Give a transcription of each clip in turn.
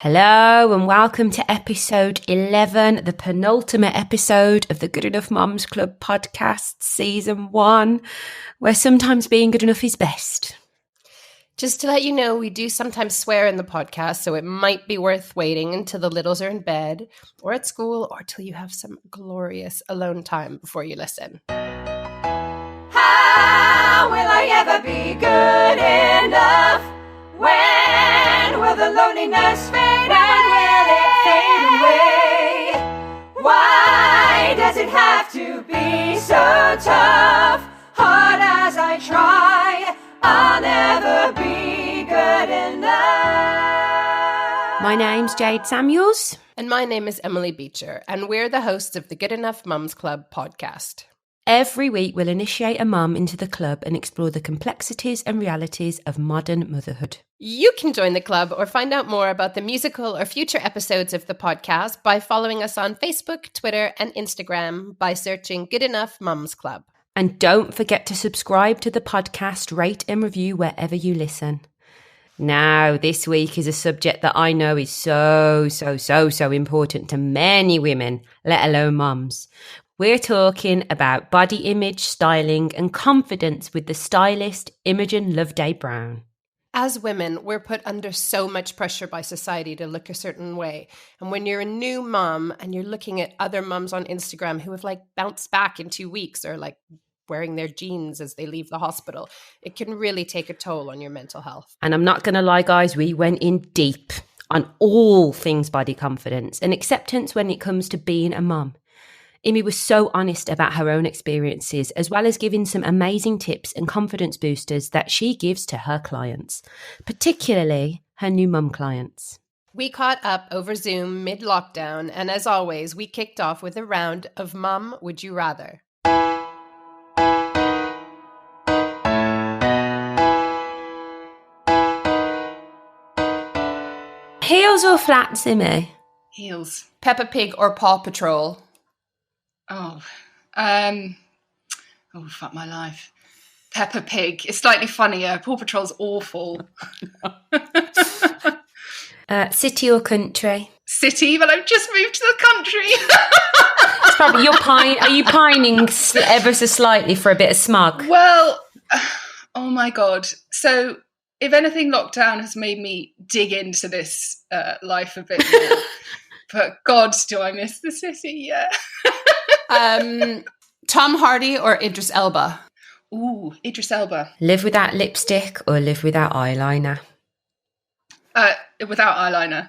Hello and welcome to episode 11, the penultimate episode of the Good Enough Mums Club podcast, season 1, where sometimes being good enough is best. Just to let you know, we do sometimes swear in the podcast, so it might be worth waiting until the littles are in bed or at school or till you have some glorious alone time before you listen. How will I ever be good enough? When will the loneliness fade and will it fade away? Why does it have to be so tough? Hard as I try, I'll never be good enough. My name's Jade Samuels. And my name is Emily Beecher, and we're the hosts of the Good Enough Mums Club podcast. Every week we'll initiate a mum into the club and explore the complexities and realities of modern motherhood. You can join the club or find out more about the musical or future episodes of the podcast by following us on Facebook, Twitter, and Instagram by searching Good Enough Mums Club. And don't forget to subscribe to the podcast, rate and review wherever you listen. Now, this week is a subject that I know is so important to many women, let alone mums. We're talking about body image, styling and confidence with the stylist Imogen Loveday-Brown. As women, we're put under so much pressure by society to look a certain way. And when you're a new mom and you're looking at other mums on Instagram who have bounced back in 2 weeks or wearing their jeans as they leave the hospital, it can really take a toll on your mental health. And I'm not going to lie, guys, we went in deep on all things body confidence and acceptance when it comes to being a mum. Immy was so honest about her own experiences, as well as giving some amazing tips and confidence boosters that she gives to her clients, particularly her new mum clients. We caught up over Zoom mid-lockdown, and as always, we kicked off with a round of Mum, Would You Rather? Heels or flats, Immy? Heels. Peppa Pig or Paw Patrol? Fuck my life. Peppa Pig. It's slightly funnier. Paw Patrol's awful. City or country? City, but I've just moved to the country. It's probably Are you pining ever so slightly for a bit of smog? Well, oh my God. So, if anything, lockdown has made me dig into this life a bit more. But God, do I miss the city? Yeah. Tom Hardy or Idris Elba? Ooh, Idris Elba. Live without lipstick or live without eyeliner? Without eyeliner.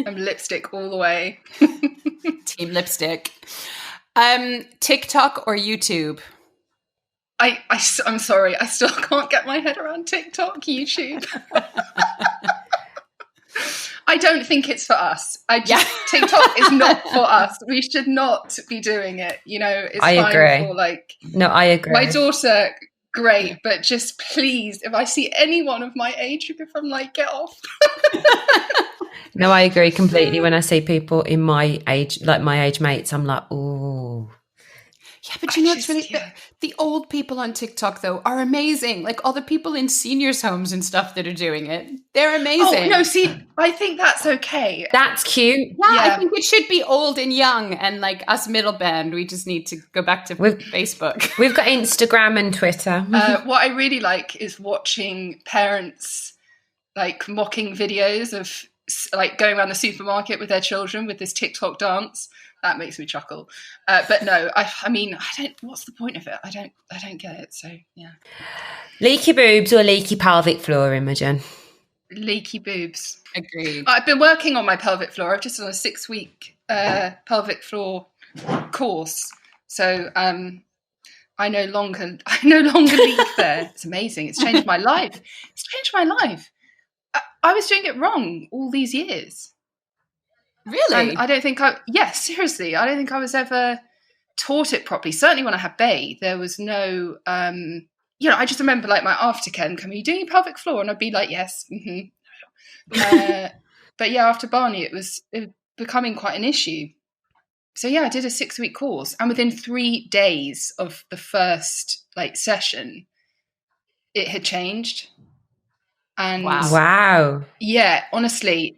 I'm lipstick all the way. Team lipstick. TikTok or YouTube? I'm sorry, I still can't get my head around TikTok, YouTube. I don't think it's for us. TikTok is not for us. We should not be doing it. It's I fine agree. for No, I agree. My daughter, great, but just please, if I see anyone of my age group, I'm get off. No, I agree completely. When I see people in my age, my age mates, I'm like, ooh. Yeah, but it's really the old people on TikTok though are amazing. All the people in seniors' homes and stuff that are doing it, they're amazing. Oh no, see, I think that's okay. That's cute. Yeah, I think it should be old and young, and us middle band, we just need to go back to Facebook. We've got Instagram and Twitter. What I really like is watching parents mocking videos of going around the supermarket with their children with this TikTok dance. That makes me chuckle. But no, I mean, I don't. What's the point of it? I don't get it. So yeah. Leaky boobs or leaky pelvic floor, Imogen? Leaky boobs. Agreed. I've been working on my pelvic floor. I've just done a 6-week pelvic floor course. So I no longer leak there. It's amazing. It's changed my life. I was doing it wrong all these years. Really? And I don't think seriously, I don't think I was ever taught it properly. Certainly when I had Bay, there was no, I just remember my aftercare and coming, "Are you doing your pelvic floor?" And I'd be like, "Yes." Mm-hmm. But yeah, after Barney, it was becoming quite an issue. So yeah, I did a 6-week course, and within 3 days of the first session, it had changed. And Wow. yeah, honestly,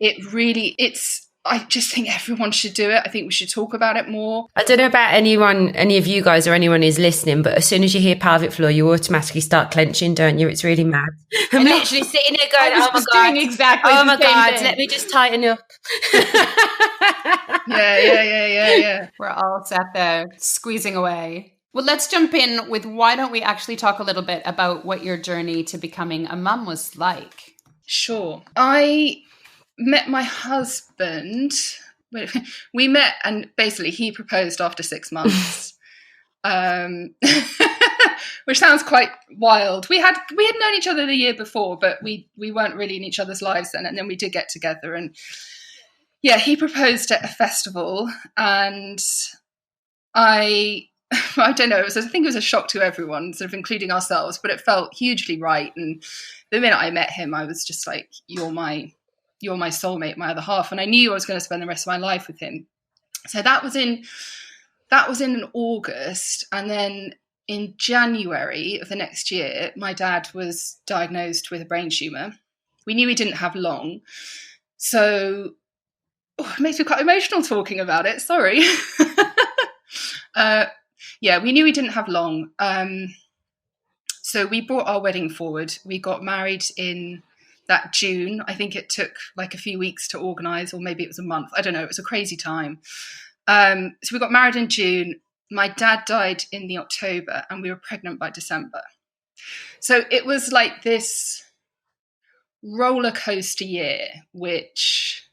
I just think everyone should do it. I think we should talk about it more. I don't know about any of you guys or anyone who's listening, but as soon as you hear pelvic floor, you automatically start clenching, don't you? It's really mad. I'm literally sitting there going, I was oh my just God. doing exactly Oh the my same God, thing. let me just tighten up. Yeah. We're all sat there squeezing away. Well, let's jump in with why don't we actually talk a little bit about what your journey to becoming a mum was like? Sure. I met my husband. We met and basically he proposed after 6 months. Which sounds quite wild. We had known each other the year before, but we weren't really in each other's lives then. And then we did get together, and yeah, he proposed at a festival, and I don't know. I think it was a shock to everyone, sort of including ourselves, but it felt hugely right. And the minute I met him, I was just like, "You're my soulmate, my other half," and I knew I was going to spend the rest of my life with him. So that was in August, and then in January of the next year, my dad was diagnosed with a brain tumour. We knew he didn't have long, so it makes me quite emotional talking about it. Sorry. Yeah, we knew he didn't have long. So we brought our wedding forward. We got married in that June. I think it took like a few weeks to organise, or maybe it was a month. I don't know. It was a crazy time. So we got married in June. My dad died in the October, and we were pregnant by December. So it was like this roller coaster year, which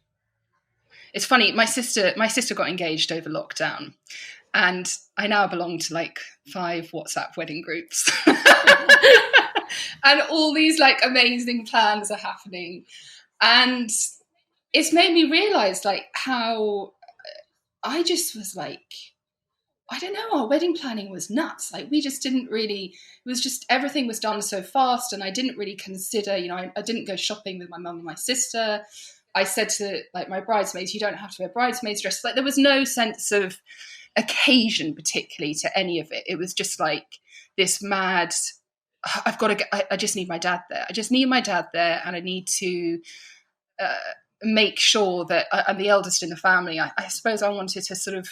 it's funny. My sister got engaged over lockdown, and I now belong to like 5 WhatsApp wedding groups. And all these like amazing plans are happening. And it's made me realize like how I just was like, I don't know, our wedding planning was nuts. Like we just didn't really, it was just, everything was done so fast, and I didn't really consider, I didn't go shopping with my mum and my sister. I said to like my bridesmaids, you don't have to wear bridesmaids dresses. Like there was no sense of occasion particularly to any of it. It was just like this mad, I just need my dad there. I just need my dad there, and I need to make sure that I'm the eldest in the family. I suppose I wanted to sort of,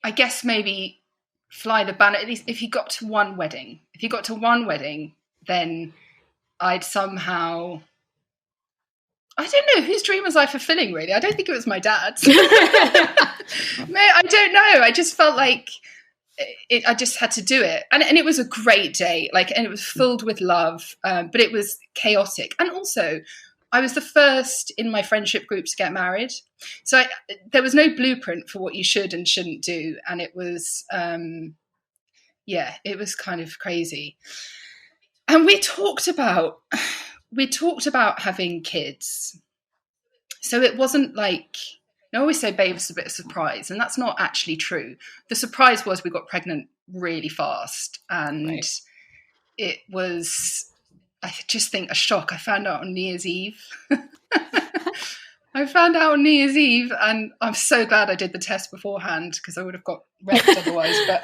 I guess maybe fly the banner. At least if he got to one wedding, then I'd somehow, I don't know, whose dream was I fulfilling really? I don't think it was my dad's. I don't know. I just felt like I just had to do it. And it was a great day, and it was filled with love, but it was chaotic. And also, I was the first in my friendship group to get married. So there was no blueprint for what you should and shouldn't do. And it was, it was kind of crazy. And we talked about having kids. So it wasn't like, I always say babe was a bit of a surprise, and that's not actually true. The surprise was we got pregnant really fast, and It was, I just think, a shock. I found out on New Year's Eve. And I'm so glad I did the test beforehand, because I would have got wrecked otherwise. But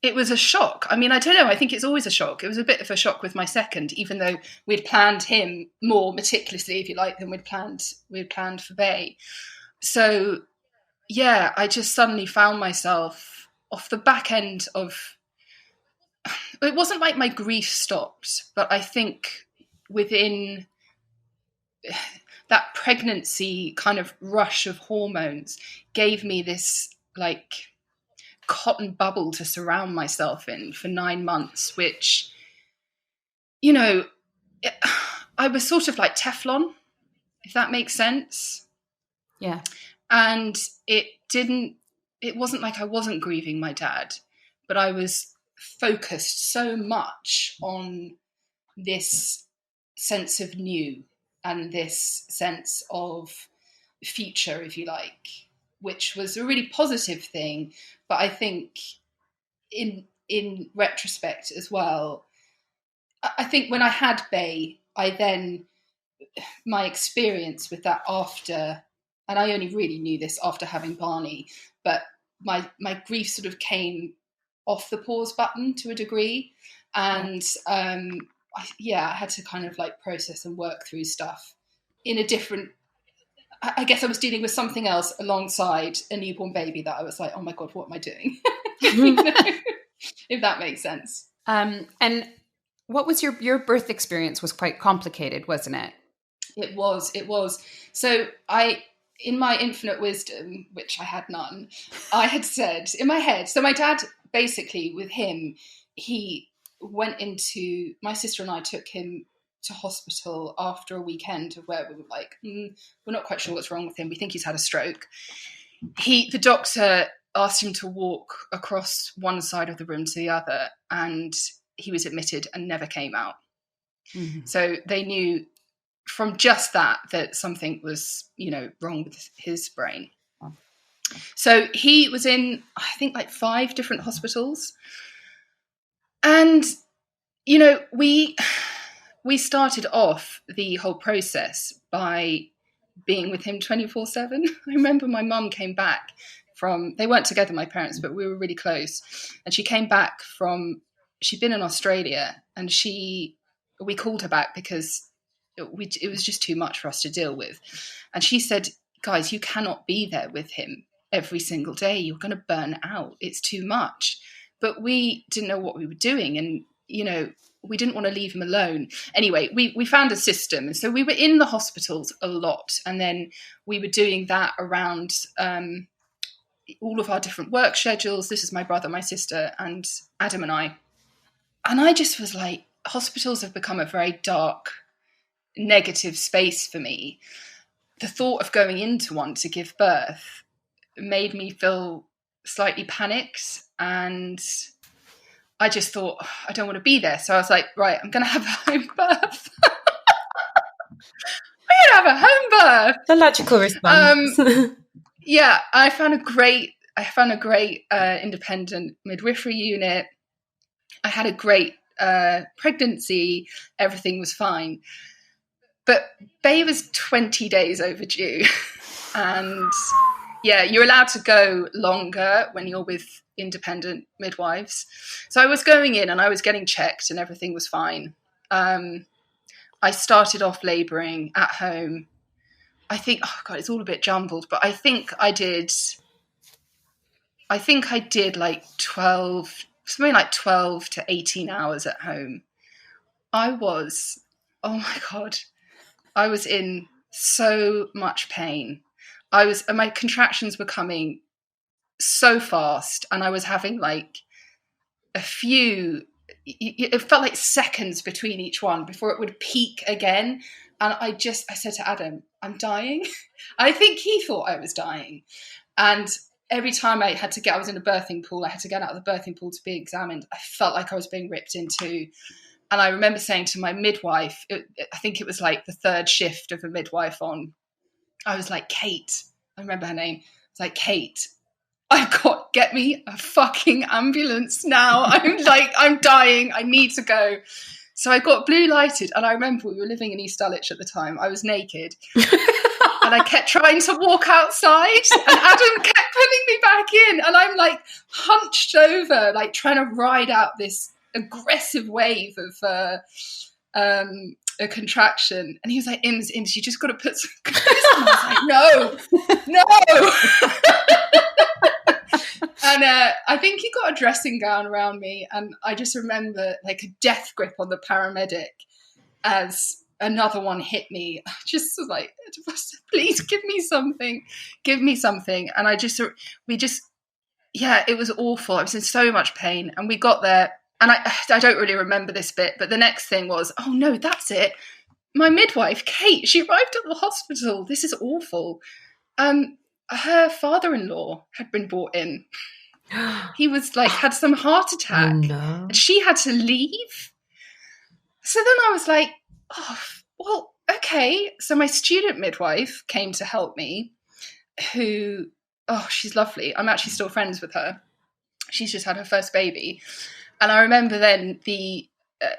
it was a shock. I mean, I don't know. I think it's always a shock. It was a bit of a shock with my second, even though we'd planned him more meticulously, if you like, than we'd planned for Bay. So, yeah, I just suddenly found myself off the back end of. It wasn't like my grief stopped, but I think within that pregnancy kind of rush of hormones gave me this like cotton bubble to surround myself in for 9 months, which, I was sort of like Teflon, if that makes sense. Yeah. And it wasn't like I wasn't grieving my dad, but I was focused so much on this sense of new and this sense of future, if you like, which was a really positive thing. But I think in retrospect as well, I think when I had Bay, my experience with that after, and I only really knew this after having Barney, but my grief sort of came off the pause button to a degree. And I had to kind of like process and work through stuff in a different, I guess I was dealing with something else alongside a newborn baby that I was like, oh my God, what am I doing? You know, if that makes sense. And what was your birth experience? Was quite complicated, wasn't it? It was. So in my infinite wisdom, which I had none, I had said in my head, so my dad, basically with him, he went into, my sister and I took him to hospital after a weekend of where we were like, we're not quite sure what's wrong with him. We think he's had a stroke. The doctor asked him to walk across one side of the room to the other, and he was admitted and never came out. Mm-hmm. So they knew from just that something was, wrong with his brain. So he was in, I think, like 5 different hospitals. And, we started off the whole process by being with him 24/7. I remember my mum came back they weren't together, my parents, but we were really close. And she came back she'd been in Australia, and we called her back because it was just too much for us to deal with. And she said, guys, you cannot be there with him every single day. You're going to burn out. It's too much. But we didn't know what we were doing. And, we didn't want to leave him alone. Anyway, we found a system. And so we were in the hospitals a lot. And then we were doing that around all of our different work schedules. This is my brother, my sister, and Adam and I. And I just was like, hospitals have become a very dark, negative space for me. The thought of going into one to give birth made me feel slightly panicked, and I just thought, I don't want to be there. So I was like, right, I'm going to have a home birth. I'm going to have a home birth. The logical response. Yeah, I found a great independent midwifery unit. I had a great pregnancy. Everything was fine. But Bay was 20 days overdue. And yeah, you're allowed to go longer when you're with independent midwives. So I was going in and I was getting checked and everything was fine. I started off labouring at home. I think, oh God, it's all a bit jumbled, but I think I did like 12 to 18 hours at home. I was in so much pain. My contractions were coming so fast, and I was having like it felt like seconds between each one before it would peak again. And I said to Adam, I'm dying. I think he thought I was dying. And every time I was in a birthing pool, I had to get out of the birthing pool to be examined. I felt like I was being ripped into. And I remember saying to my midwife, I think it was like the 3rd shift of a midwife on, I was like, Kate, I remember her name. I was like, Kate, get me a fucking ambulance now. I'm dying. I need to go. So I got blue lighted, and I remember we were living in East Dulwich at the time. I was naked. And I kept trying to walk outside, and Adam kept pulling me back in, and I'm like hunched over, like trying to ride out this aggressive wave of a contraction. And he was like, Ims, you just got to put some clothes on. I was like, no. And I think he got a dressing gown around me, and I just remember like a death grip on the paramedic as another one hit me. I just was like, please give me something. And it was awful. I was in so much pain, and we got there, and I don't really remember this bit, but the next thing was, oh no, that's it. My midwife, Kate, she arrived at the hospital. This is awful. Her father-in-law had been brought in. He was like, had some heart attack. Oh, no. And she had to leave. So then I was like, oh, well, okay. So my student midwife came to help me, who, she's lovely. I'm actually still friends with her. She's just had her first baby. And I remember then the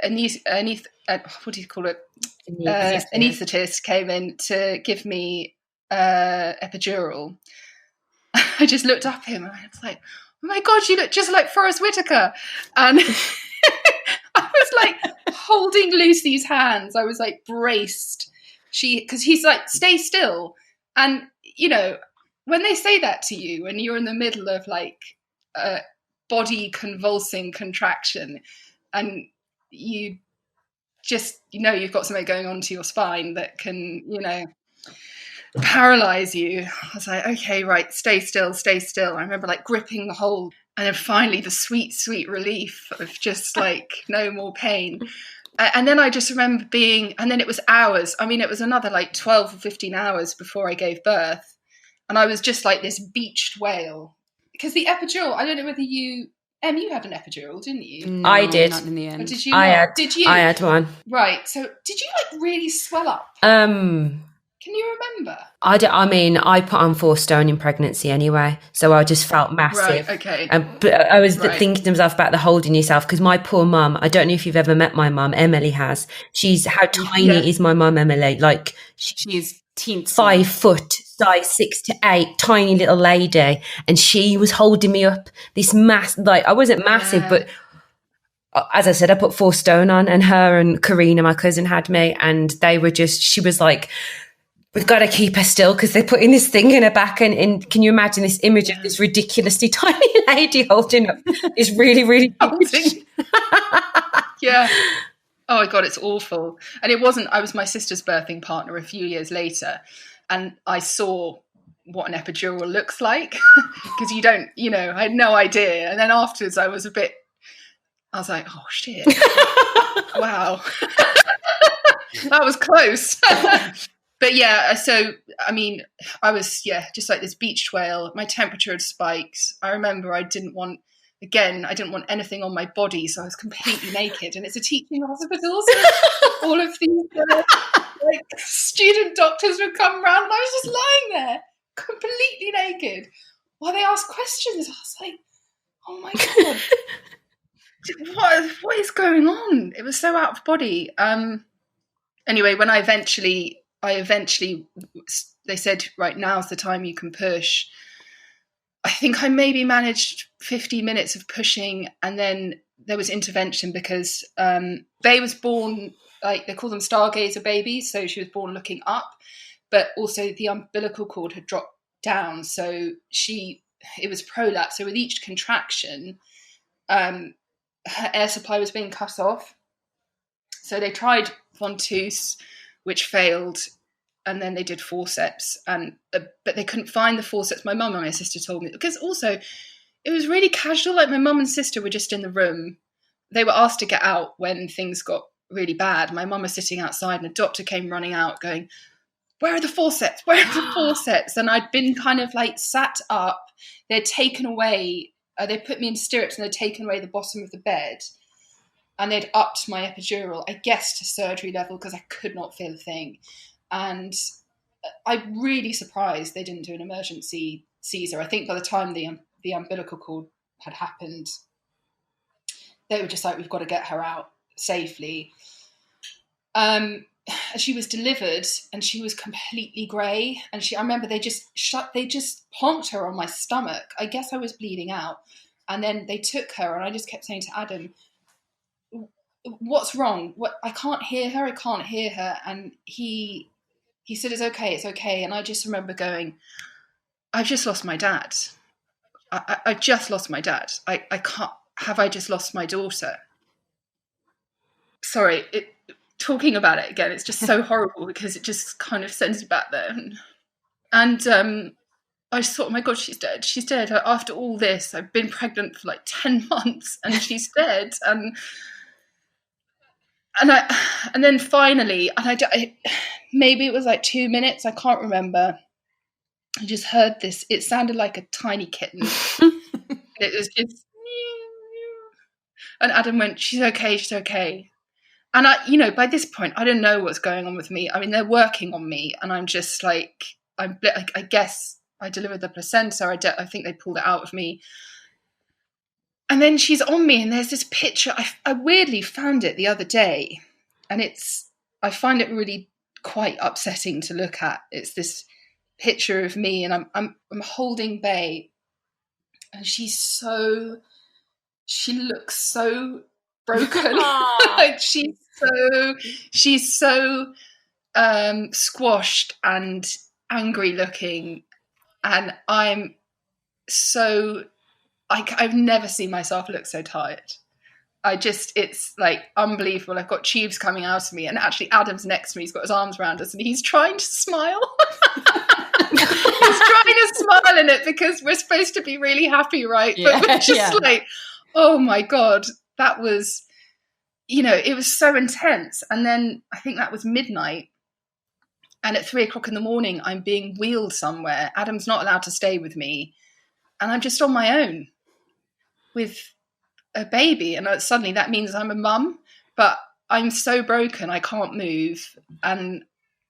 anaesthetist came in to give me epidural. I just looked up at him and I was like, oh my God, you look just like Forrest Whitaker. And I was like holding Lucy's hands. I was like braced. Because he's like, stay still. And, you know, when they say that to you and you're in the middle of like a body convulsing contraction and you just, you know, you've got something going on to your spine that can, you know, paralyze you. I was like, okay, right, stay still, stay still. I remember like gripping the hold, and then finally the sweet, sweet relief of just like no more pain. And then I just remember and then it was hours. I mean, it was another like 12 or 15 hours before I gave birth. And I was just like this beached whale. Because the epidural, I don't know whether you had an epidural, didn't you? No, I did. not in the end. Or did you not? Did you? I had one. Right. So did you like really swell up? Can you remember? I mean, I put on 4 stone in pregnancy anyway, so I just felt massive. Right, okay. But I was thinking to myself about the holding yourself, because my poor mum, I don't know if you've ever met my mum, Emily has. How tiny is my mum, Emily? Like, she's teensy. 5 foot, size 6 to 8, tiny little lady. And she was holding me up, this like, I wasn't massive, but as I said, I put 4 stone on, and her and Karina, my cousin, had me, and they were she was like, we've got to keep her still because they're putting this thing in her back. And can you imagine this image of this ridiculously tiny lady holding up this really, really huge... Yeah. Oh my God, it's awful. And I was my sister's birthing partner a few years later, and I saw what an epidural looks like because you don't, you know, I had no idea. And then afterwards I was like, oh shit. Wow. That was close. But yeah, so, I mean, I was, just like this beached whale. My temperature had spiked. I remember I didn't want anything on my body, so I was completely naked. And it's a teaching hospital, so all of these like student doctors would come around, and I was just lying there, completely naked, while they asked questions. I was like, oh my God, what is going on? It was so out of body. Anyway, when I eventually, they said, right, now's the time you can push. I think I maybe managed 50 minutes of pushing, and then there was intervention because Bay was born, like they call them stargazer babies, so she was born looking up, but also the umbilical cord had dropped down, so it was prolapse. So with each contraction, her air supply was being cut off. So they tried ventouse, which failed, and then they did forceps, but they couldn't find the forceps. My mum and my sister told me, because also it was really casual. Like my mum and sister were just in the room. They were asked to get out when things got really bad. My mum was sitting outside, and a doctor came running out going, where are the forceps? Where are the forceps? And I'd been kind of like sat up. They'd taken away, they put me in stirrups, and they'd taken away the bottom of the bed. And they'd upped my epidural, I guess, to surgery level because I could not feel a thing. And I'm really surprised they didn't do an emergency Caesar. I think by the time the umbilical cord had happened, they were just like, we've got to get her out safely. She was delivered, and she was completely grey. And I remember they just plonked her on my stomach. I guess I was bleeding out. And then they took her, and I just kept saying to Adam, what's wrong? I can't hear her. And he said, it's okay. And I just remember going, I've just lost my dad. I've just lost my dad. I can't, have I just lost my daughter? Sorry, talking about it again, it's just so horrible because it just kind of sends you back there. And I just thought, oh my God, she's dead. After all this, I've been pregnant for like 10 months and she's dead. And then finally, maybe it was like 2 minutes, I can't remember. I just heard this. It sounded like a tiny kitten. It was just, and Adam went, she's okay. And by this point, I don't know what's going on with me. I mean, they're working on me, and I'm just like, I guess I delivered the placenta. I think they pulled it out of me. And then she's on me, and there's this picture. I weirdly found it the other day, and I find it really quite upsetting to look at. It's this picture of me, and I'm holding Bay, and she looks so broken. Like she's so squashed and angry looking, and I'm so I've never seen myself look so tired. It's like unbelievable. I've got tubes coming out of me, and actually Adam's next to me. He's got his arms around us and he's trying to smile. He's trying to smile in it because we're supposed to be really happy, right? Yeah, But we're just like, oh my God, that was, it was so intense. And then I think that was midnight. And at 3:00 in the morning, I'm being wheeled somewhere. Adam's not allowed to stay with me. And I'm just on my own with a baby. And suddenly that means I'm a mum, but I'm so broken, I can't move. And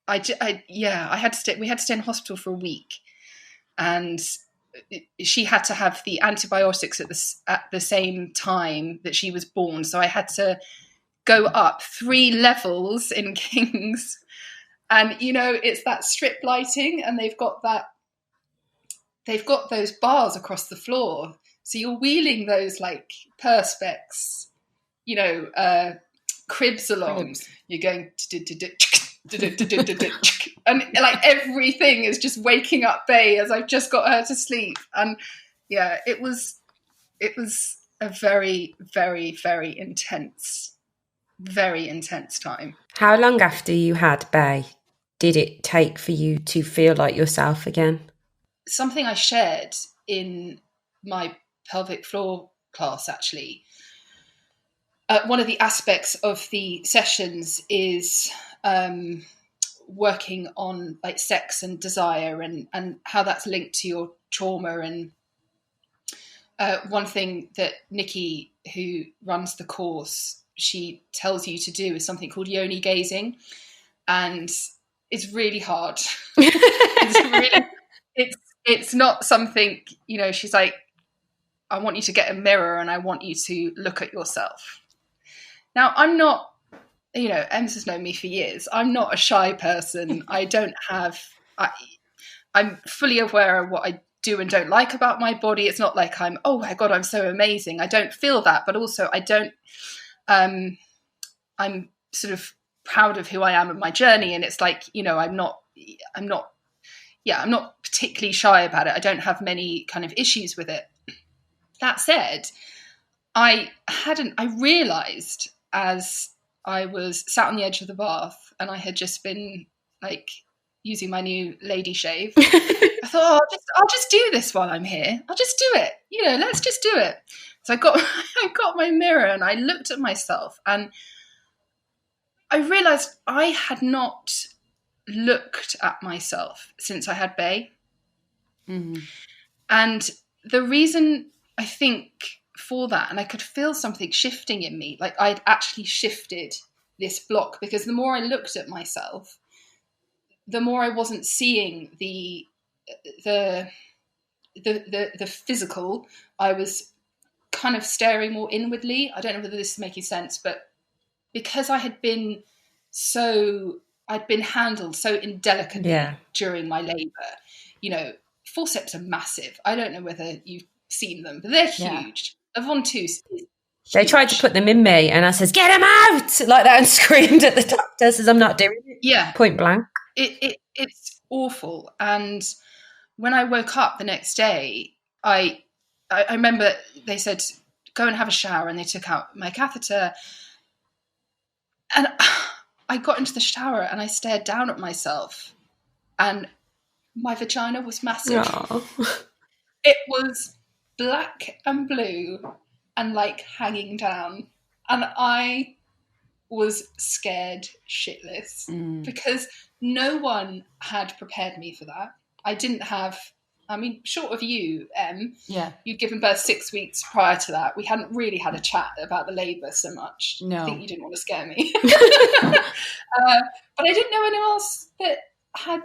we had to stay in hospital for a week. And she had to have the antibiotics at the same time that she was born. So I had to go up 3 levels in King's. And, it's that strip lighting, and they've got those bars across the floor. So you're wheeling those like perspex, cribs along. You're going, and like everything is just waking up Bay as I've just got her to sleep. And yeah, it was a very, very, very intense time. How long after you had Bay did it take for you to feel like yourself again? Something I shared in my pelvic floor class, actually. One of the aspects of the sessions is working on like sex and desire and how that's linked to your trauma. And one thing that Nikki, who runs the course, she tells you to do is something called yoni gazing. And it's really hard. It's not something, she's like, I want you to get a mirror and I want you to look at yourself. Now, I'm not, Ems has known me for years. I'm not a shy person. I'm fully aware of what I do and don't like about my body. It's not like I'm, oh my God, I'm so amazing. I don't feel that, but also I'm sort of proud of who I am and my journey. And it's like, I'm not particularly shy about it. I don't have many kind of issues with it. That said, I realized as I was sat on the edge of the bath and I had just been like using my new lady shave. I thought, I'll just do this while I'm here. I'll just do it. Let's just do it. So I got my mirror and I looked at myself and I realized I had not looked at myself since I had Bay. Mm-hmm. And the reason I think for that, and I could feel something shifting in me, like I'd actually shifted this block, because the more I looked at myself, the more I wasn't seeing the physical. I was kind of staring more inwardly. I don't know whether this is making sense, but because I'd been handled so indelicately during my labour. Forceps are massive. I don't know whether you've seen them, but they're huge. A ventouse. They tried to put them in me, and I says, "Get them out!" like that, and screamed at the doctor. Says, "I'm not doing it." Yeah, point blank. It's awful. And when I woke up the next day, I remember they said, "Go and have a shower," and they took out my catheter. And I got into the shower and I stared down at myself, and my vagina was massive. Aww. It was black and blue and like hanging down. And I was scared shitless because no one had prepared me for that. I didn't have, short of you, Em, you'd given birth 6 weeks prior to that. We hadn't really had a chat about the labour so much. No. I think you didn't want to scare me. But I didn't know anyone else that I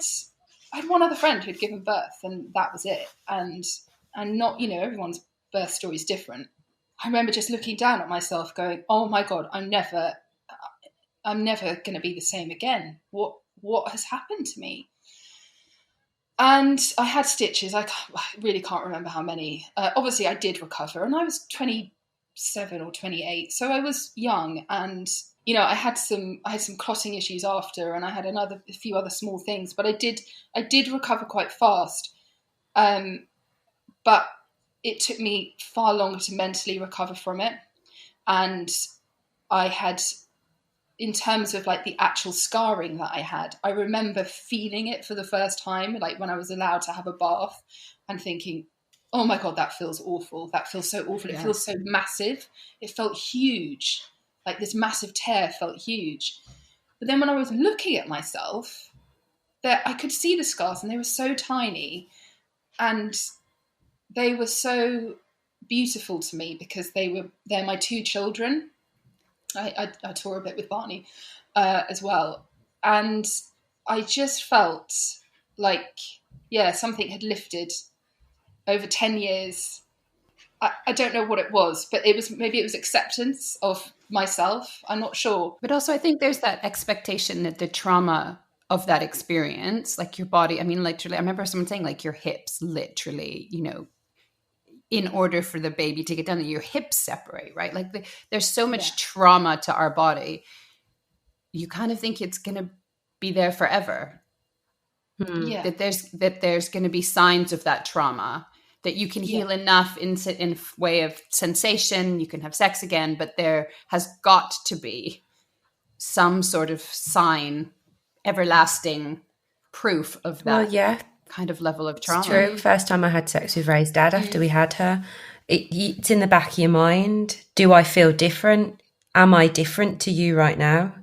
had one other friend who'd given birth, and that was it. And not, everyone's birth story is different. I remember just looking down at myself going, oh my God, I'm never going to be the same again. What has happened to me? And I had stitches. I really can't remember how many. Obviously, I did recover, and I was 27 or 28, so I was young. And I had some clotting issues after, and I had a few other small things. But I did recover quite fast. But it took me far longer to mentally recover from it, and I had, in terms of like the actual scarring that I had, I remember feeling it for the first time, like when I was allowed to have a bath and thinking, oh my God, that feels awful. That feels so awful. It feels so massive. It felt huge. Like this massive tear felt huge. But then when I was looking at myself, I could see the scars, and they were so tiny, and they were so beautiful to me because they're my two children. I tour a bit with Barney as well. And I just felt like, something had lifted over 10 years. I don't know what it was, but maybe it was acceptance of myself. I'm not sure. But also I think there's that expectation that the trauma of that experience, like your body, I mean, literally, I remember someone saying like your hips literally, in order for the baby to get done, your hips separate, right? Like there's so much trauma to our body. You kind of think it's going to be there forever. Yeah. That there's going to be signs of that trauma, that you can heal enough in way of sensation, you can have sex again, but there has got to be some sort of sign, everlasting proof of that kind of level of trauma. It's true. First time I had sex with Ray's dad after we had her, it's in the back of your mind. Do I feel different? Am I different to you right now?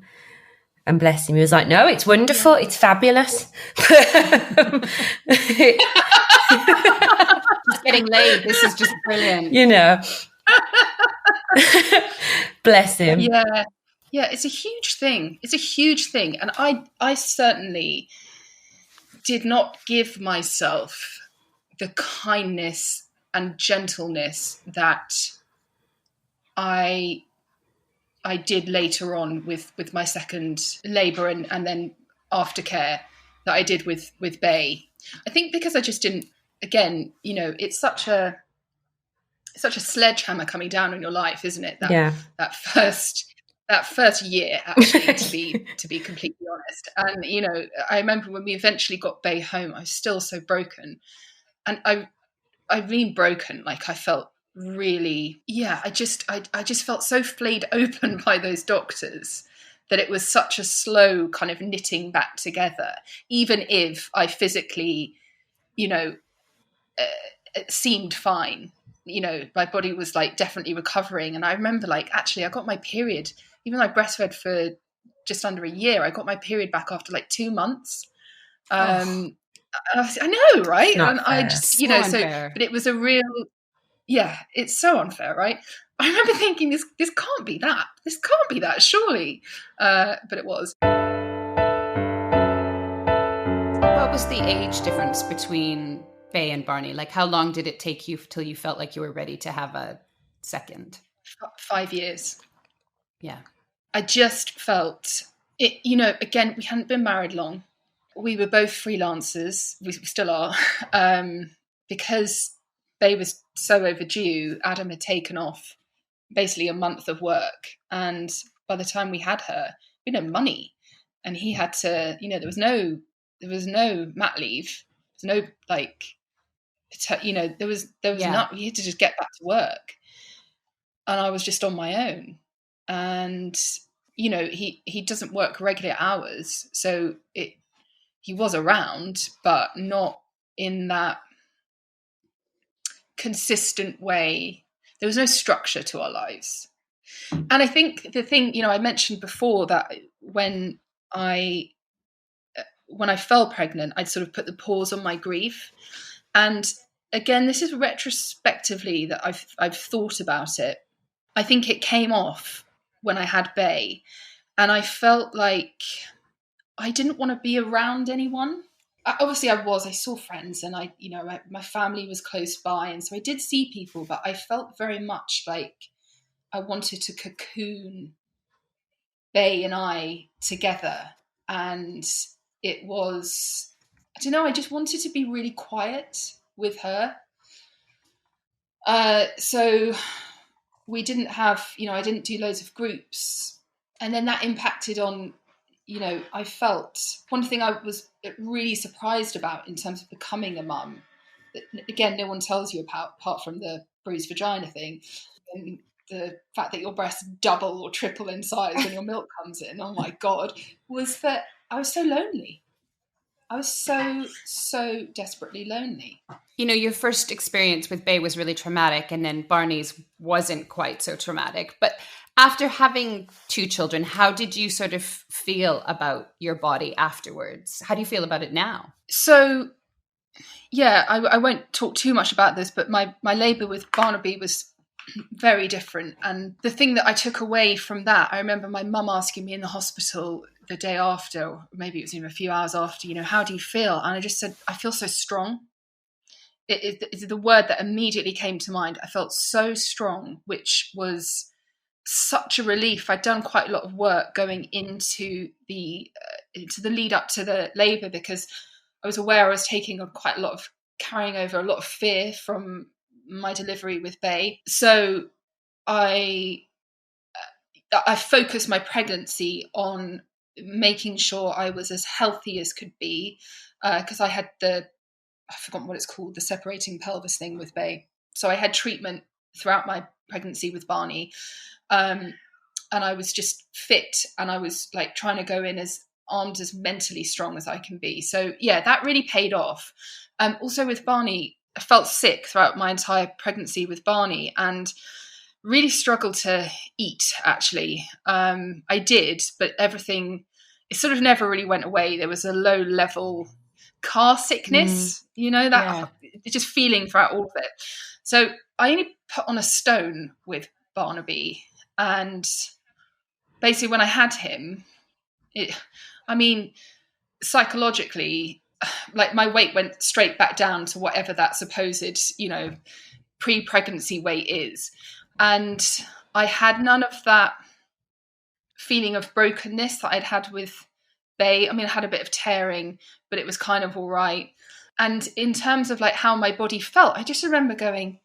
And bless him, he was like, no, it's wonderful. It's fabulous. Just getting laid. This is just brilliant. Bless him. Yeah. Yeah, it's a huge thing. It's a huge thing. And I certainly did not give myself the kindness and gentleness that I did later on with my second labour and then aftercare that I did with Bay. I think because I just didn't, again, it's such a sledgehammer coming down on your life, isn't it? That first year, actually, to be completely honest. And I remember when we eventually got Bay home, I was still so broken, and I've been broken. Like I felt really, I just felt so flayed open by those doctors that it was such a slow kind of knitting back together. Even if I physically, seemed fine. My body was like definitely recovering. And I remember actually I got my period, even though I breastfed for just under a year, I got my period back after 2 months. I know, right? Not and fair. I just, So unfair. but it was a real, it's so unfair, right? I remember thinking this can't be that. This can't be that, surely. But it was. What was the age difference between Bay and Barney? Like, how long did it take you till you felt like you were ready to have a second? 5 years. Yeah. I just felt it, again, we hadn't been married long. We were both freelancers. We still are. Because Bay was so overdue, Adam had taken off basically a month of work. And by the time we had her, we had no money. And he had to, there was no mat leave. There was no there was not, you had to just get back to work. And I was just on my own. And, he doesn't work regular hours. So he was around, but not in that consistent way. There was no structure to our lives. And I think the thing, I mentioned before that when I fell pregnant, I'd sort of put the pause on my grief. And again, this is retrospectively that I've thought about it. I think it came off when I had Bay, and I felt like I didn't want to be around anyone. Obviously I saw friends, and my family was close by, and so I did see people, but I felt very much like I wanted to cocoon Bay and I together. And it was I don't know, I just wanted to be really quiet with her. So we didn't have, I didn't do loads of groups. And then that impacted on, I felt one thing I was really surprised about in terms of becoming a mum, that, again, no one tells you about, apart from the bruised vagina thing, and the fact that your breasts double or triple in size when your milk comes in, oh my God, was that I was so lonely. I was so desperately lonely. Your first experience with Bay was really traumatic, and then Barney's wasn't quite so traumatic. But after having 2 children, how did you sort of feel about your body afterwards? How do you feel about it now? So, yeah, I won't talk too much about this, but my labour with Barnaby was very different. And the thing that I took away from that, I remember my mum asking me in the hospital the day after, or maybe it was even a few hours after, how do you feel? And I just said, I feel so strong. It's the word that immediately came to mind. I felt so strong, which was such a relief. I'd done quite a lot of work going into the lead up to the labour, because I was aware I was carrying over a lot of fear from my delivery with Bay. So I focused my pregnancy on making sure I was as healthy as could be, because I had I've forgotten what it's called, the separating pelvis thing with Bay. So I had treatment throughout my pregnancy with Barney. And I was just fit, and I was like trying to go in as armed, as mentally strong as I can be. So yeah, that really paid off. Also with Barney, I felt sick throughout my entire pregnancy with Barney, and really struggled to eat, actually. I did, but it sort of never really went away. There was a low level car sickness, just feeling throughout all of it. So I only put on a stone with Barnaby, and basically when I had him, psychologically, like my weight went straight back down to whatever that supposed, pre-pregnancy weight is. And I had none of that feeling of brokenness that I'd had with Bay. I had a bit of tearing, but it was kind of all right. And in terms of like how my body felt, I just remember going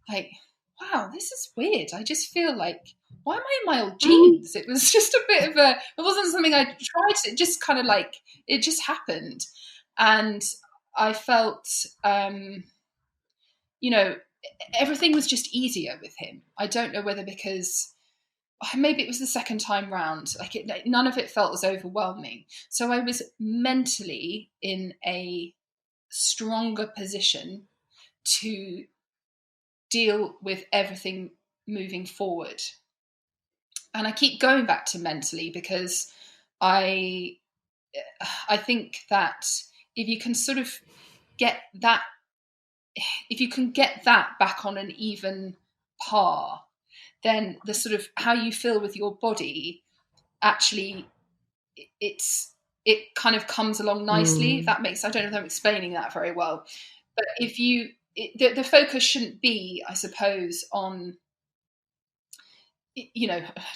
like, wow, this is weird. I just feel like, why am I in my old jeans? It was just a bit of it wasn't something I tried to, it just kind of like, it just happened. And I felt, everything was just easier with him. I don't know whether because maybe it was the second time round, none of it felt as overwhelming. So I was mentally in a stronger position to deal with everything moving forward. And I keep going back to mentally, because I think that if you can sort of get that back on an even par, then the sort of how you feel with your body, actually, it kind of comes along nicely. That makes, I don't know if I'm explaining that very well, but if the focus shouldn't be, I suppose, on,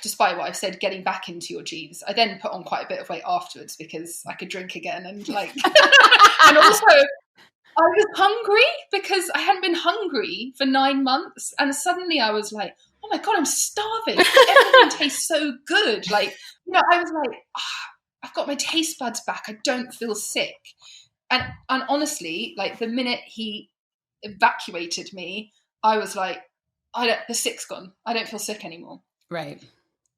despite what I've said, getting back into your jeans. I then put on quite a bit of weight afterwards because I could drink again, and like, and also I was hungry because I hadn't been hungry for 9 months, and suddenly I was like, oh my God, I'm starving. Everything tastes so good. Like, I was like, I've got my taste buds back. I don't feel sick. And honestly, like the minute he evacuated me, I was like, the sick's gone. I don't feel sick anymore. Right.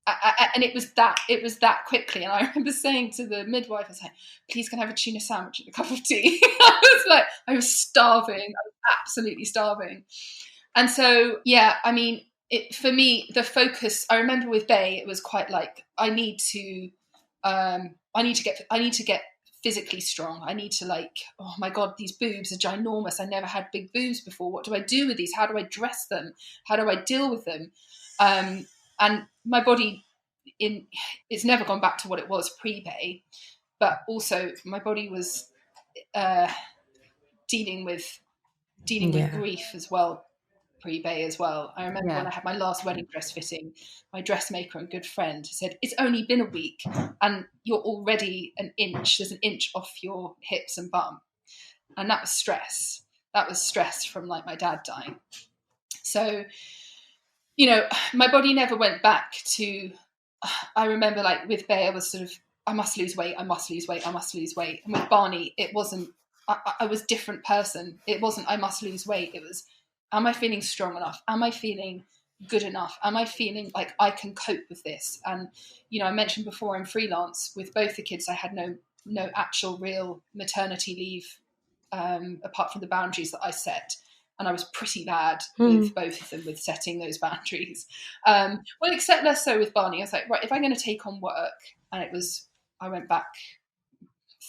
And it was that quickly. And I remember saying to the midwife, I was like, please can I have a tuna sandwich and a cup of tea? I was starving. I was absolutely starving. And so, yeah, for me, the focus, I remember with Bay, it was quite like, I need to get physically strong. I need to like, oh my God, these boobs are ginormous. I never had big boobs before. What do I do with these? How do I dress them? How do I deal with them? And my body it's never gone back to what it was pre-Bay, but also my body was dealing with grief as well, pre-Bay as well. I remember when I had my last wedding dress fitting, my dressmaker and good friend said, it's only been a week and you're already there's an inch off your hips and bum. And that was stress. That was stress from like my dad dying. So, you know, my body never went back to, I remember like with Bay, I was sort of, I must lose weight, I must lose weight, I must lose weight. And with Barney, it wasn't, I was a different person. It wasn't, I must lose weight. It was, am I feeling strong enough? Am I feeling good enough? Am I feeling like I can cope with this? And, you know, I mentioned before I'm freelance. With both the kids, I had no actual real maternity leave, apart from the boundaries that I set. And I was pretty bad with both of them with setting those boundaries. Well, except less so with Barney. I was like, right, if I'm going to take on work, and I went back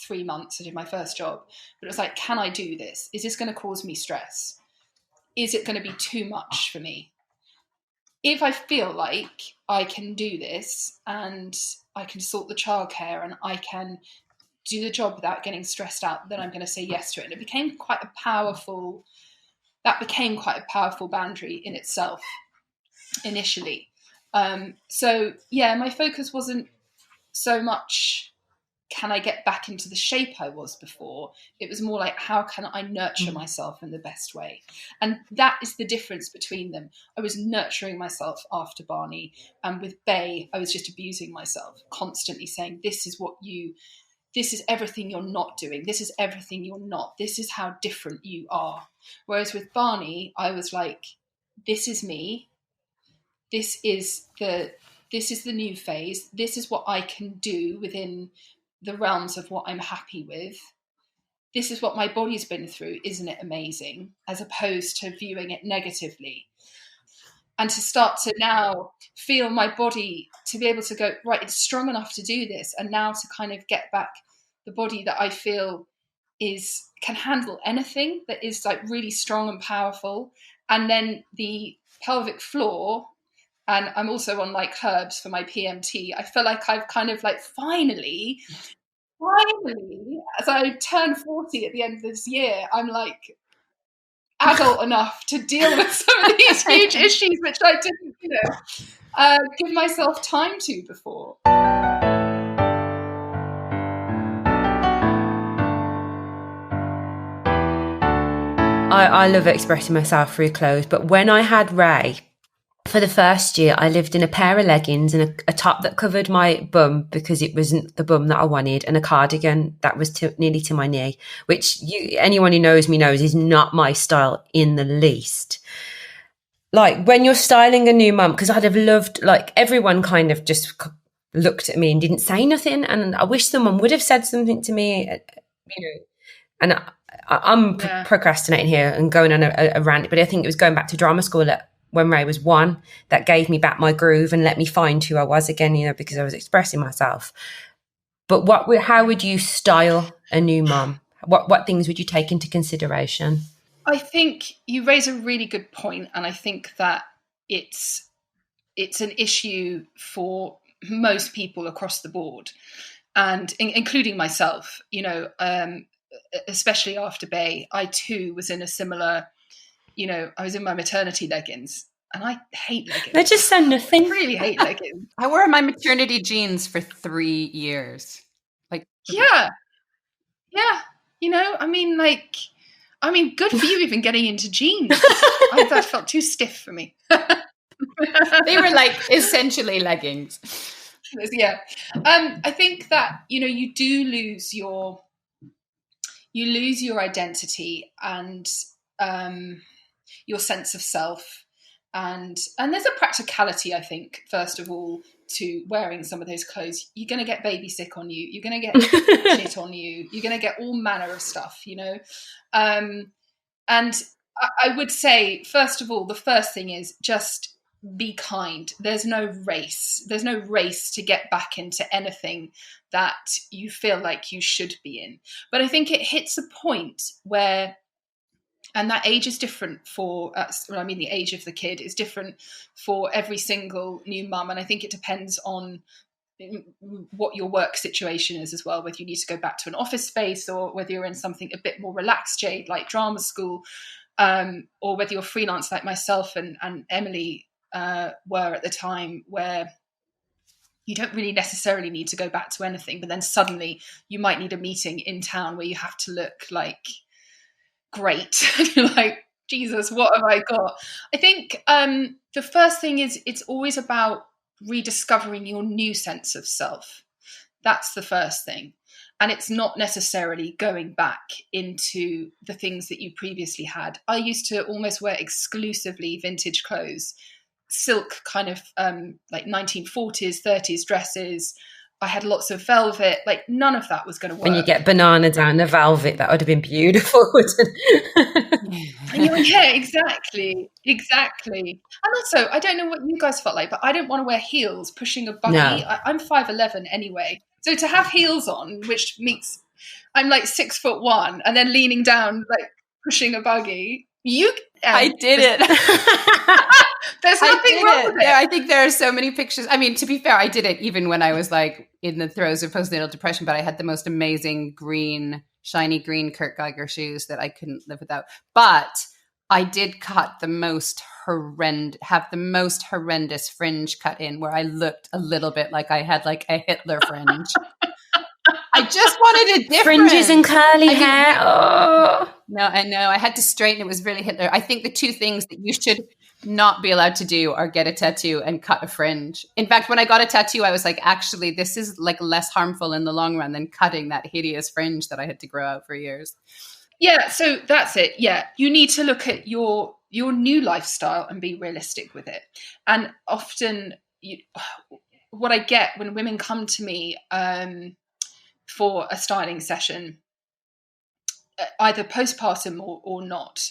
3 months, I did my first job, but it was like, can I do this? Is this going to cause me stress? Is it going to be too much for me? If I feel like I can do this and I can sort the childcare and I can do the job without getting stressed out, then I'm going to say yes to it. And it became quite a powerful boundary in itself initially. So yeah, my focus wasn't so much, can I get back into the shape I was before? It was more like, how can I nurture myself in the best way? And that is the difference between them. I was nurturing myself after Barney, and with Bay, I was just abusing myself, constantly saying, this is everything you're not doing. This is everything you're not. This is how different you are. Whereas with Barney, I was like, this is me. This is the new phase. This is what I can do within the realms of what I'm happy with. This is what my body's been through. Isn't it amazing? As opposed to viewing it negatively. And to start to now feel my body, to be able to go, right, it's strong enough to do this. And now to kind of get back the body that I feel can handle anything, that is like really strong and powerful. And then the pelvic floor, and I'm also on like herbs for my PMT. I feel like I've kind of like finally, as I turn 40 at the end of this year, I'm like adult enough to deal with some of these huge issues, which I didn't, give myself time to before. I love expressing myself through clothes, but when I had Ray, for the first year, I lived in a pair of leggings and a top that covered my bum because it wasn't the bum that I wanted, and a cardigan that was nearly to my knee, which anyone who knows me knows is not my style in the least. Like when you're styling a new mum, because I'd have loved, like everyone kind of just looked at me and didn't say nothing, and I wish someone would have said something to me, and I'm procrastinating here and going on a rant, but I think it was going back to drama school when Ray was 1 that gave me back my groove and let me find who I was again, because I was expressing myself. But how would you style a new mum? What things would you take into consideration? I think you raise a really good point, and I think that it's an issue for most people across the board, and including myself, especially after Bay, I too was in a similar, I was in my maternity leggings, and I hate leggings. They just said nothing. I really hate leggings. I wore my maternity jeans for 3 years. Yeah. Good for you even getting into jeans. That felt too stiff for me. They were like essentially leggings. Yeah. I think that, you do lose your identity and your sense of self. And there's a practicality, I think, first of all, to wearing some of those clothes. You're going to get baby sick on you. You're going to get shit on you. You're going to get all manner of stuff, And I would say, first of all, the first thing is just be kind. There's no race. There's no race to get back into anything that you feel like you should be in. But I think it hits a point where, and that age is different for, the age of the kid is different for every single new mum. And I think it depends on what your work situation is as well, whether you need to go back to an office space or whether you're in something a bit more relaxed, Jade, like drama school, or whether you're freelance like myself and Emily were at the time, where you don't really necessarily need to go back to anything, but then suddenly you might need a meeting in town where you have to look like great. You're like, Jesus, what have I got? I think the first thing is it's always about rediscovering your new sense of self. That's the first thing. And it's not necessarily going back into the things that you previously had. I used to almost wear exclusively vintage clothes, silk kind of like 1940s, 30s dresses. I had lots of velvet. Like none of that was going to work. When you get banana down the velvet, that would have been beautiful, wouldn't it? Yeah, exactly. And also, I don't know what you guys felt like, but I didn't want to wear heels pushing a buggy. No. I'm 5'11" anyway. So to have heels on, which means I'm like 6'1", and then leaning down, like pushing a buggy. I did it. There's nothing wrong with it. I think there are so many pictures. I mean, to be fair, I did it even when I was like in the throes of postnatal depression, but I had the most amazing shiny green Kurt Geiger shoes that I couldn't live without. But I did have the most horrendous fringe cut in where I looked a little bit like I had like a Hitler fringe. I just wanted it different. Fringes and curly hair. Oh. No, I know. I had to straighten. It was really Hitler. I think the two things that you should not be allowed to do are get a tattoo and cut a fringe. In fact, when I got a tattoo, I was like, actually, this is like less harmful in the long run than cutting that hideous fringe that I had to grow out for years. Yeah, so that's it. Yeah, you need to look at your new lifestyle and be realistic with it. And often, what I get when women come to me for a styling session, either postpartum or not,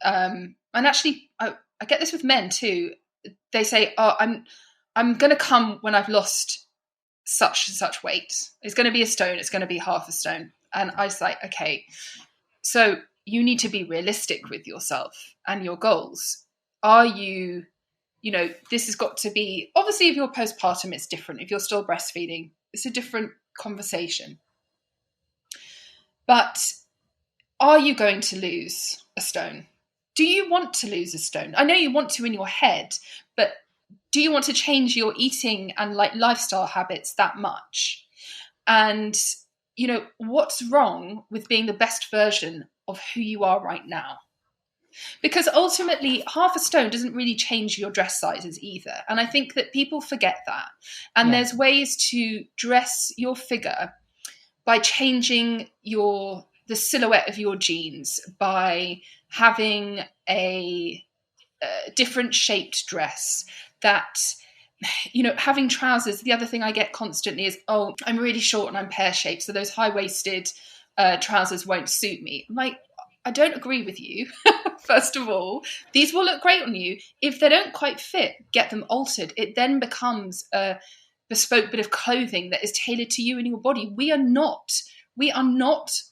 and actually, I get this with men too. They say, "Oh, I'm going to come when I've lost such and such weight. It's going to be a stone. It's going to be half a stone." And I was like, okay, so you need to be realistic with yourself and your goals. Are you, this has got to be, obviously if you're postpartum, it's different. If you're still breastfeeding, it's a different conversation. But are you going to lose a stone? Do you want to lose a stone? I know you want to in your head, but do you want to change your eating and like lifestyle habits that much? And, what's wrong with being the best version of who you are right now? Because ultimately, half a stone doesn't really change your dress sizes either. And I think that people forget that. And there's ways to dress your figure by changing the silhouette of your jeans, by having a different shaped dress, that, having trousers. The other thing I get constantly is, oh, I'm really short and I'm pear-shaped, so those high-waisted trousers won't suit me. I'm like, I don't agree with you. First of all, these will look great on you. If they don't quite fit, get them altered. It then becomes a bespoke bit of clothing that is tailored to you and your body. We are not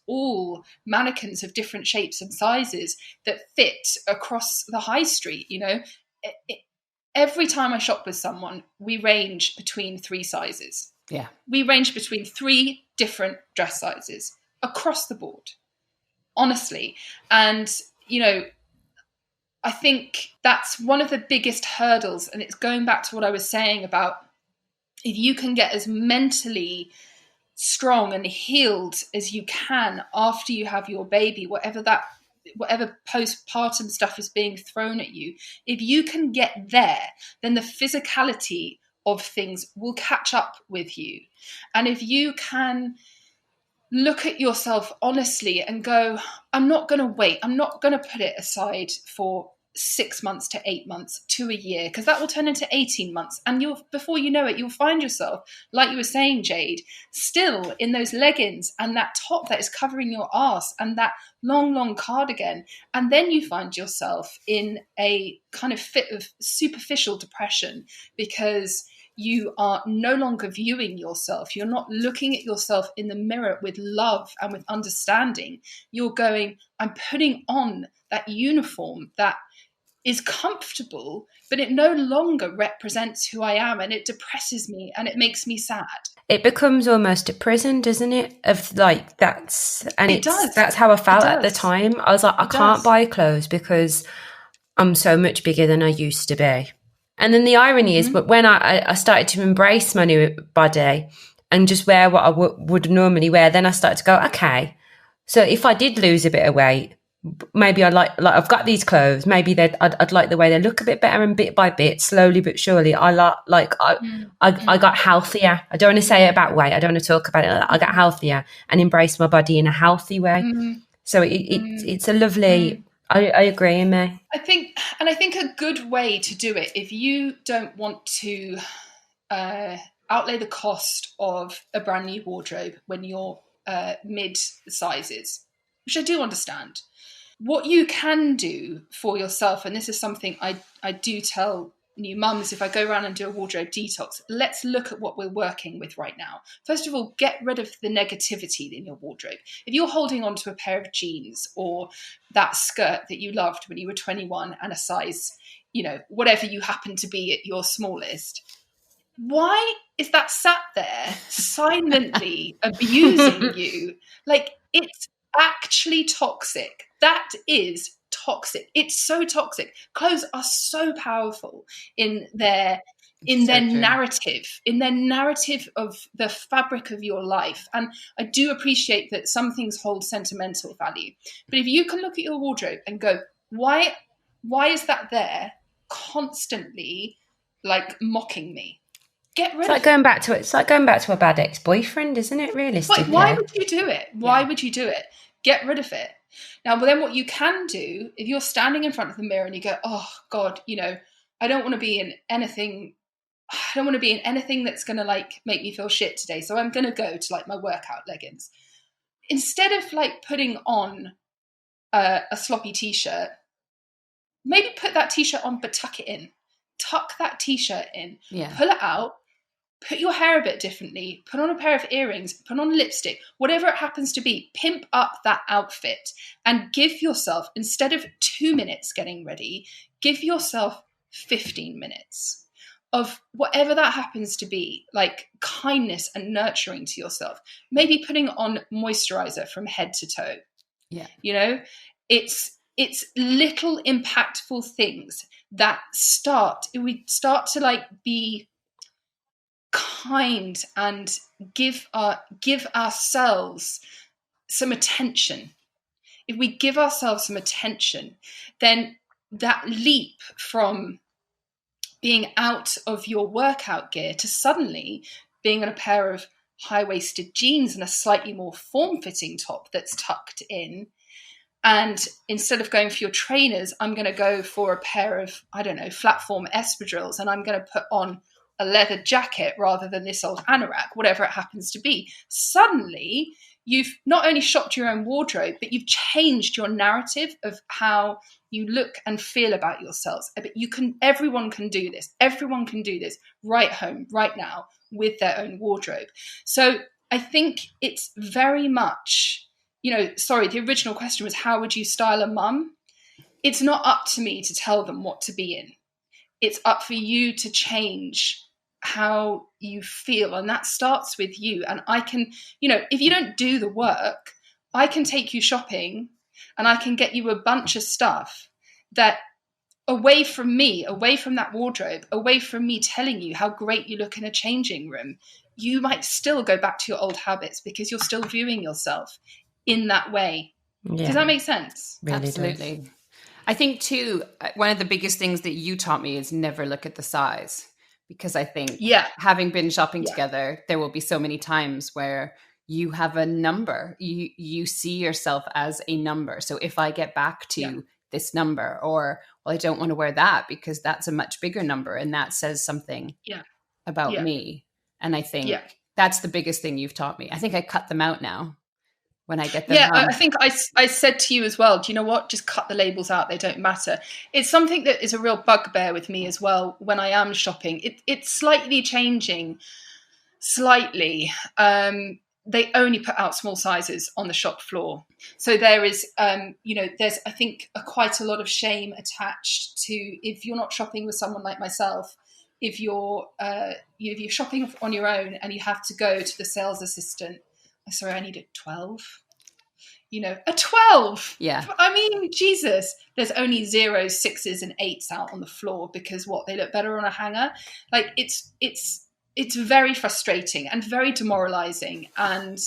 all mannequins of different shapes and sizes that fit across the high street. Every time I shop with someone, we range between 3 sizes. Yeah. We range between 3 different dress sizes across the board, honestly. And, I think that's one of the biggest hurdles. And it's going back to what I was saying about if you can get as mentally strong and healed as you can after you have your baby, whatever postpartum stuff is being thrown at you, if you can get there, then the physicality of things will catch up with you. And if you can look at yourself honestly and go, I'm not going to wait, I'm not going to put it aside for 6 months to 8 months to a year, because that will turn into 18 months. And before you know it, you'll find yourself, like you were saying, Jade, still in those leggings and that top that is covering your ass and that long, long cardigan. And then you find yourself in a kind of fit of superficial depression because you are no longer viewing yourself. You're not looking at yourself in the mirror with love and with understanding. You're going, I'm putting on that uniform that is comfortable, but it no longer represents who I am, and it depresses me and it makes me sad. It becomes almost a prison, doesn't it? Of like that's how I felt at the time. I was like, I can't buy clothes because I'm so much bigger than I used to be. And then the irony is, but when I started to embrace my new body and just wear what I would normally wear, then I started to go, okay, so if I did lose a bit of weight, maybe I like I've got these clothes. Maybe I'd like the way they look a bit better, and bit by bit, slowly but surely, I got healthier. I don't want to say it about weight. I don't want to talk about it. I got healthier and embraced my body in a healthy way. So it's a lovely. I agree, Immy. I think a good way to do it, if you don't want to outlay the cost of a brand new wardrobe when you're mid sizes, which I do understand. What you can do for yourself, and this is something I do tell new mums if I go around and do a wardrobe detox, let's look at what we're working with right now. First of all, get rid of the negativity in your wardrobe. If you're holding on to a pair of jeans or that skirt that you loved when you were 21 and a size, whatever you happen to be at your smallest, why is that sat there silently abusing you? Like, it's actually toxic. That is toxic. It's so toxic. Clothes are so powerful in their narrative of the fabric of your life. And I do appreciate that some things hold sentimental value. But if you can look at your wardrobe and go, why is that there constantly, like, mocking me? Get rid of it. It's like going back to a bad ex-boyfriend, isn't it, realistically? Why would you do it? Why would you do it? Get rid of it. Now, but then what you can do, if you're standing in front of the mirror and you go, oh God, I don't want to be in anything. I don't want to be in anything that's going to like make me feel shit today. So I'm going to go to like my workout leggings. Instead of like putting on a sloppy t-shirt, maybe put that t-shirt on, but tuck it in. Tuck that t-shirt in. Yeah. Pull it out. Put your hair a bit differently, put on a pair of earrings, put on lipstick, whatever it happens to be, pimp up that outfit and give yourself, instead of 2 minutes getting ready, give yourself 15 minutes of whatever that happens to be, like kindness and nurturing to yourself.Maybe putting on moisturizer from head to toe. Yeah. It's little impactful things that we start to like be kind and give ourselves some attention. If we give ourselves some attention, then that leap from being out of your workout gear to suddenly being in a pair of high-waisted jeans and a slightly more form-fitting top that's tucked in, and instead of going for your trainers, I'm going to go for a pair of, I don't know, flat-form espadrilles, and I'm going to put on a leather jacket rather than this old anorak, whatever it happens to be. Suddenly, you've not only shopped your own wardrobe, but you've changed your narrative of how you look and feel about yourselves. But everyone can do this. Everyone can do this right home, right now, with their own wardrobe. So I think it's very much, the original question was, how would you style a mum? It's not up to me to tell them what to be in. It's up for you to change how you feel. And that starts with you. And I can, if you don't do the work, I can take you shopping and I can get you a bunch of stuff that away from me, away from that wardrobe, away from me telling you how great you look in a changing room, you might still go back to your old habits because you're still viewing yourself in that way. Yeah. Does that make sense? Really Absolutely. Does. I think too, one of the biggest things that you taught me is never look at the size, because I think having been shopping together, there will be so many times where you have a number, you see yourself as a number. So if I get back to this number, or, well, I don't want to wear that because that's a much bigger number and that says something about me. And I think that's the biggest thing you've taught me. I think I cut them out now. When I get them home. I think I said to you as well, do you know what? Just cut the labels out. They don't matter. It's something that is a real bugbear with me as well when I am shopping. It's slightly changing, slightly. They only put out small sizes on the shop floor. So there is, there's, I think, quite a lot of shame attached to, if you're not shopping with someone like myself, if you're shopping on your own and you have to go to the sales assistant, sorry, I need a 12. A 12. Yeah. I mean, Jesus, there's only 0s, 6s, and 8s out on the floor because they look better on a hanger. Like it's very frustrating and very demoralizing. And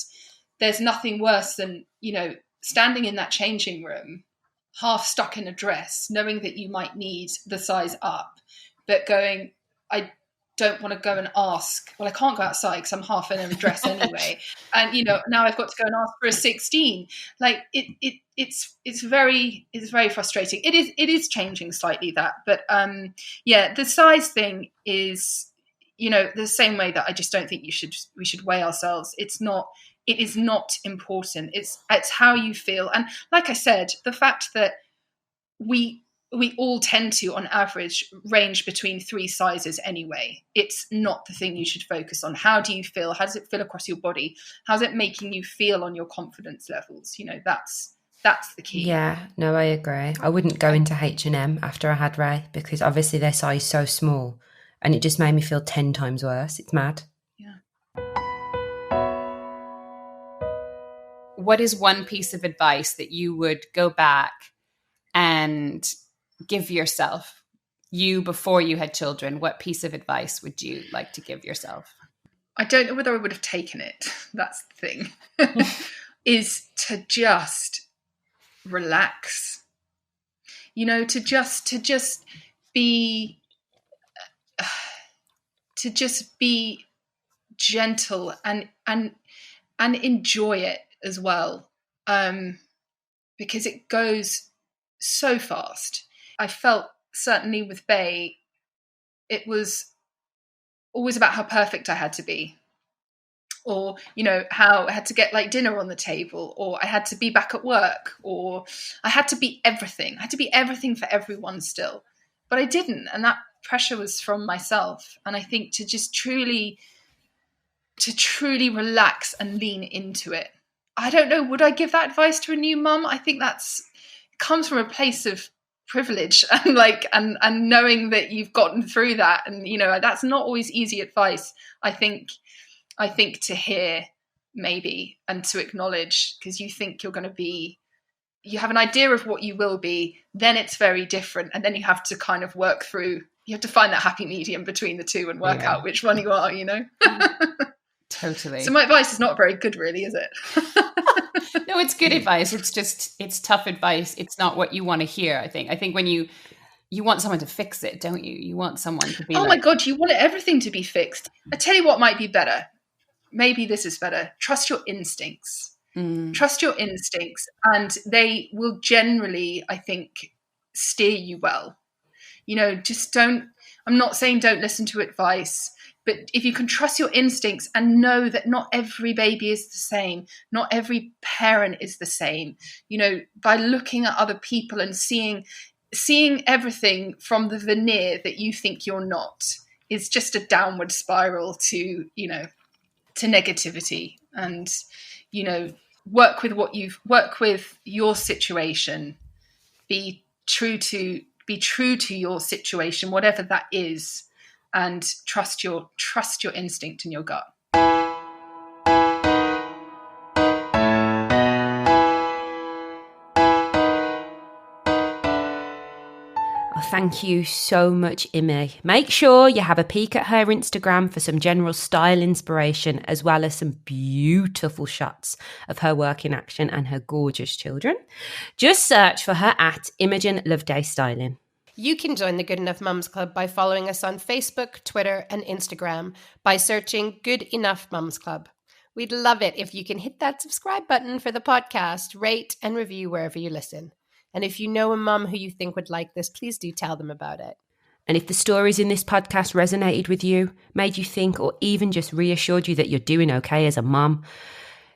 there's nothing worse than, standing in that changing room half stuck in a dress, knowing that you might need the size up, but going, I don't want to go and ask. Well, I can't go outside because I'm half in a dress anyway, and now I've got to go and ask for a 16. Like it's very frustrating. It is changing slightly that, but the size thing is the same way that I just don't think we should weigh ourselves. It is not important. It's how you feel, and like I said, the fact that we all tend to, on average, range between 3 sizes anyway. It's not the thing you should focus on. How do you feel? How does it feel across your body? How's it making you feel on your confidence levels? That's the key. Yeah, no, I agree. I wouldn't go into H&M after I had Ray, because obviously their size is so small, and it just made me feel 10 times worse. It's mad. Yeah. What is one piece of advice that you would go back and give yourself, you before you had children? What piece of advice would you like to give yourself? I don't know whether I would have taken it. That's the thing. Is to just relax. To just be gentle and enjoy it as well. Because it goes so fast. I felt certainly with Bay, it was always about how perfect I had to be, or how I had to get like dinner on the table, or I had to be back at work, or I had to be everything. I had to be everything for everyone still, but I didn't, and that pressure was from myself. And I think to truly relax and lean into it. I don't know, would I give that advice to a new mum? I think comes from a place of privilege and and knowing that you've gotten through that, and that's not always easy advice. I think to hear, maybe, and to acknowledge, because you think you're going to be, you have an idea of what you will be, then it's very different, and then you have to kind of work through, you have to find that happy medium between the two and work out which one you are. Totally. So my advice is not very good, really, is it? No, it's good advice. It's tough advice. It's not what you want to hear, I think when you want someone to fix it, don't you? You want someone to be my God, you want everything to be fixed. I tell you what might be better. Maybe this is better. Trust your instincts. Trust your instincts, and they will generally, I think, steer you well. Just don't, I'm not saying don't listen to advice, but if you can trust your instincts and know that not every baby is the same, not every parent is the same, by looking at other people and seeing everything from the veneer that you think you're not, is just a downward spiral to negativity. And, work with your situation, be true to your situation, whatever that is, and trust your instinct and your gut. Thank you so much, Immy. Make sure you have a peek at her Instagram for some general style inspiration, as well as some beautiful shots of her work in action and her gorgeous children. Just search for her at Imogen Loveday-Styling. You can join the Good Enough Mums Club by following us on Facebook, Twitter, and Instagram by searching Good Enough Mums Club. We'd love it if you can hit that subscribe button for the podcast, rate and review wherever you listen. And if you know a mum who you think would like this, please do tell them about it. And if the stories in this podcast resonated with you, made you think, or even just reassured you that you're doing okay as a mum,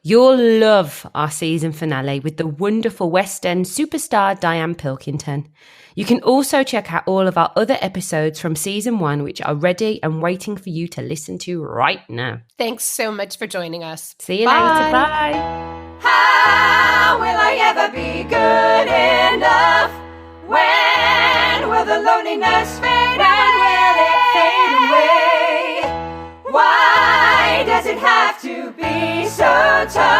you'll love our season finale with the wonderful West End superstar Diane Pilkington. You can also check out all of our other episodes from season 1, which are ready and waiting for you to listen to right now. Thanks so much for joining us. See you later. Bye. How will I ever be good enough? When will the loneliness fade, and will it fade away? Why does it have to be so tough?